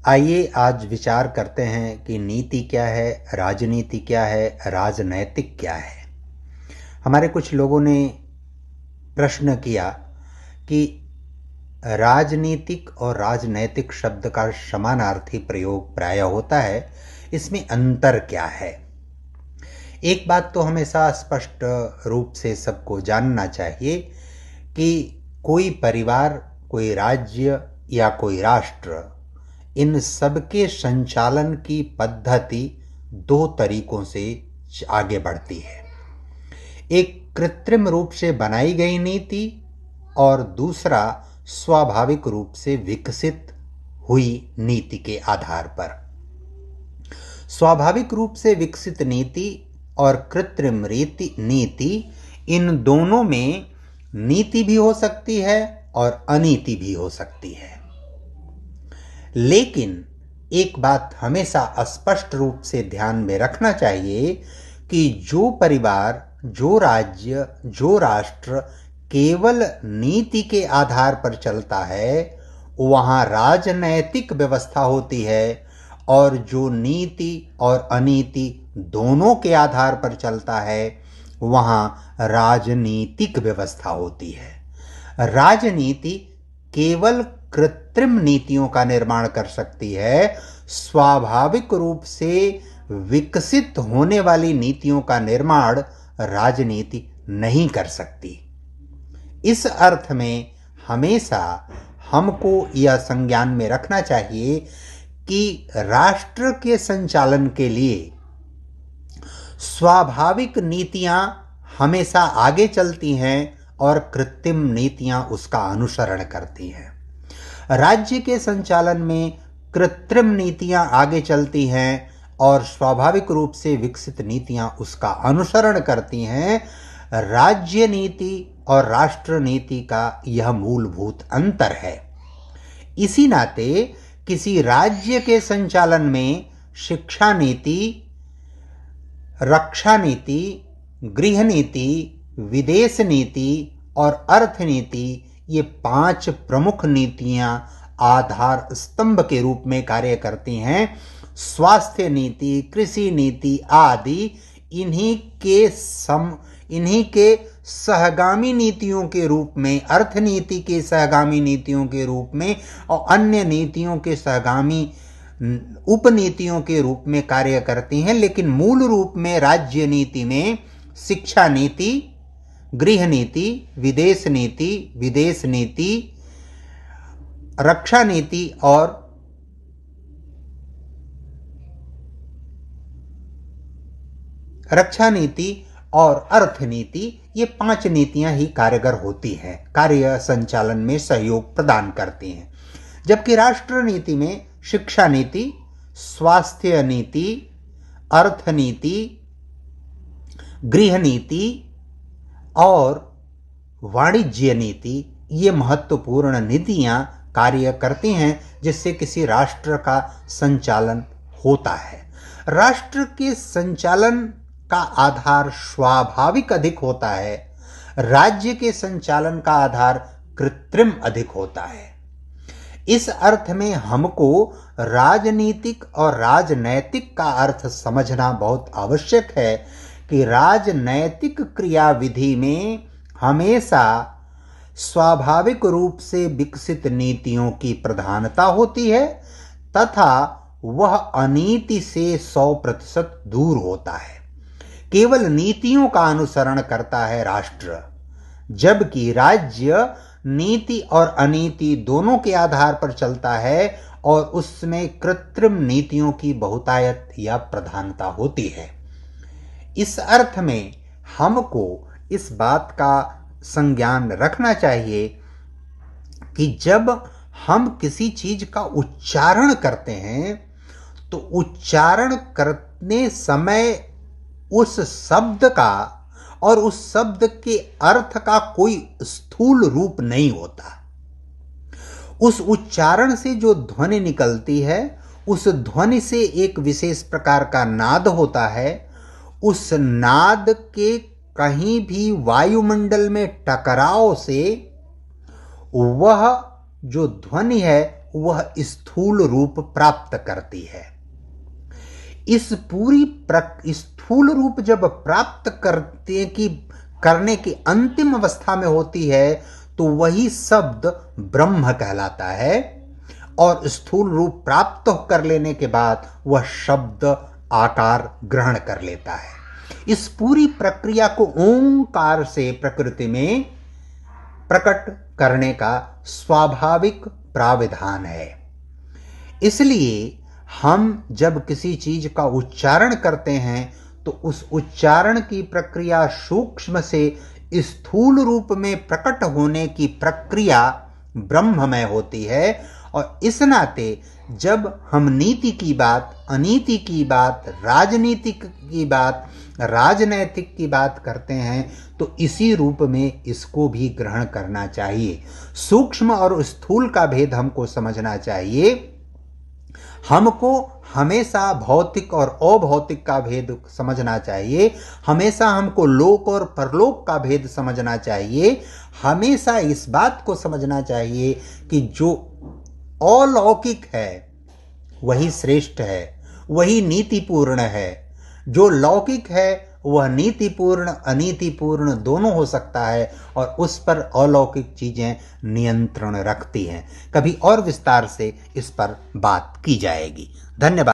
आइए आज विचार करते हैं कि नीति क्या है, राजनीति क्या है, राजनैतिक क्या है। हमारे कुछ लोगों ने प्रश्न किया कि राजनीतिक और राजनैतिक शब्द का समानार्थी प्रयोग प्रायः होता है, इसमें अंतर क्या है। एक बात तो हमेशा स्पष्ट रूप से सबको जानना चाहिए कि कोई परिवार, कोई राज्य या कोई राष्ट्र, इन सबके संचालन की पद्धति दो तरीकों से आगे बढ़ती है। एक कृत्रिम रूप से बनाई गई नीति और दूसरा स्वाभाविक रूप से विकसित हुई नीति के आधार पर। स्वाभाविक रूप से विकसित नीति और कृत्रिम नीति, इन दोनों में नीति भी हो सकती है और अनीति भी हो सकती है। लेकिन एक बात हमेशा स्पष्ट रूप से ध्यान में रखना चाहिए कि जो परिवार, जो राज्य, जो राष्ट्र केवल नीति के आधार पर चलता है, वहाँ राजनैतिक व्यवस्था होती है, और जो नीति और अनीति दोनों के आधार पर चलता है, वहाँ राजनीतिक व्यवस्था होती है। राजनीति केवल कृत्रिम नीतियों का निर्माण कर सकती है, स्वाभाविक रूप से विकसित होने वाली नीतियों का निर्माण राजनीति नहीं कर सकती। इस अर्थ में हमेशा हमको यह संज्ञान में रखना चाहिए कि राष्ट्र के संचालन के लिए स्वाभाविक नीतियां हमेशा आगे चलती हैं और कृत्रिम नीतियां उसका अनुसरण करती हैं। राज्य के संचालन में कृत्रिम नीतियां आगे चलती हैं और स्वाभाविक रूप से विकसित नीतियां उसका अनुसरण करती हैं। राज्य नीति और राष्ट्र नीति का यह मूलभूत अंतर है। इसी नाते किसी राज्य के संचालन में शिक्षा नीति, रक्षा नीति, गृह नीति, विदेश नीति और अर्थनीति, ये 5 प्रमुख नीतियां आधार स्तंभ के रूप में कार्य करती हैं। स्वास्थ्य नीति, कृषि नीति आदि इन्हीं के सहगामी नीतियों के रूप में, अर्थनीति के सहगामी नीतियों के रूप में और अन्य नीतियों के सहगामी उपनीतियों के रूप में कार्य करती हैं। लेकिन मूल रूप में राज्य नीति में शिक्षा नीति, गृह नीति, विदेश नीति, रक्षा नीति और अर्थनीति, ये 5 नीतियां ही कारगर होती हैं, कार्य संचालन में सहयोग प्रदान करती हैं। जबकि राष्ट्र नीति में शिक्षा नीति, स्वास्थ्य नीति, अर्थनीति, गृह नीति और वाणिज्य नीति, ये महत्वपूर्ण नीतियां कार्य करती हैं, जिससे किसी राष्ट्र का संचालन होता है। राष्ट्र के संचालन का आधार स्वाभाविक अधिक होता है, राज्य के संचालन का आधार कृत्रिम अधिक होता है। इस अर्थ में हमको राजनीतिक और राजनैतिक का अर्थ समझना बहुत आवश्यक है कि राजनैतिक क्रियाविधि में हमेशा स्वाभाविक रूप से विकसित नीतियों की प्रधानता होती है तथा वह अनीति से 100% दूर होता है। केवल नीतियों का अनुसरण करता है राष्ट्र, जबकि राज्य नीति और अनीति दोनों के आधार पर चलता है और उसमें कृत्रिम नीतियों की बहुतायत या प्रधानता होती है। इस अर्थ में हमको इस बात का संज्ञान रखना चाहिए कि जब हम किसी चीज का उच्चारण करते हैं तो उच्चारण करने समय उस शब्द का और उस शब्द के अर्थ का कोई स्थूल रूप नहीं होता। उस उच्चारण से जो ध्वनि निकलती है, उस ध्वनि से एक विशेष प्रकार का नाद होता है। उस नाद के कहीं भी वायुमंडल में टकराव से वह जो ध्वनि है वह स्थूल रूप प्राप्त करती है। इस स्थूल रूप जब प्राप्त करने की अंतिम अवस्था में होती है तो वही शब्द ब्रह्म कहलाता है, और स्थूल रूप प्राप्त कर लेने के बाद वह शब्द आकार ग्रहण कर लेता है। इस पूरी प्रक्रिया को ओंकार से प्रकृति में प्रकट करने का स्वाभाविक प्राविधान है। इसलिए हम जब किसी चीज का उच्चारण करते हैं तो उस उच्चारण की प्रक्रिया सूक्ष्म से स्थूल रूप में प्रकट होने की प्रक्रिया ब्रह्ममय होती है। और इस नाते जब हम नीति की बात, अनीति की बात, राजनीतिक की बात, राजनैतिक की बात करते हैं तो इसी रूप में इसको भी ग्रहण करना चाहिए। सूक्ष्म और स्थूल का भेद हमको समझना चाहिए। हमको हमेशा भौतिक और अभौतिक का भेद समझना चाहिए। हमेशा हमको लोक और परलोक का भेद समझना चाहिए। हमेशा इस बात को समझना चाहिए कि जो अलौकिक है वही श्रेष्ठ है, वही नीतिपूर्ण है। जो लौकिक है वह नीतिपूर्ण अनीतिपूर्ण दोनों हो सकता है, और उस पर अलौकिक चीजें नियंत्रण रखती हैं। कभी और विस्तार से इस पर बात की जाएगी। धन्यवाद।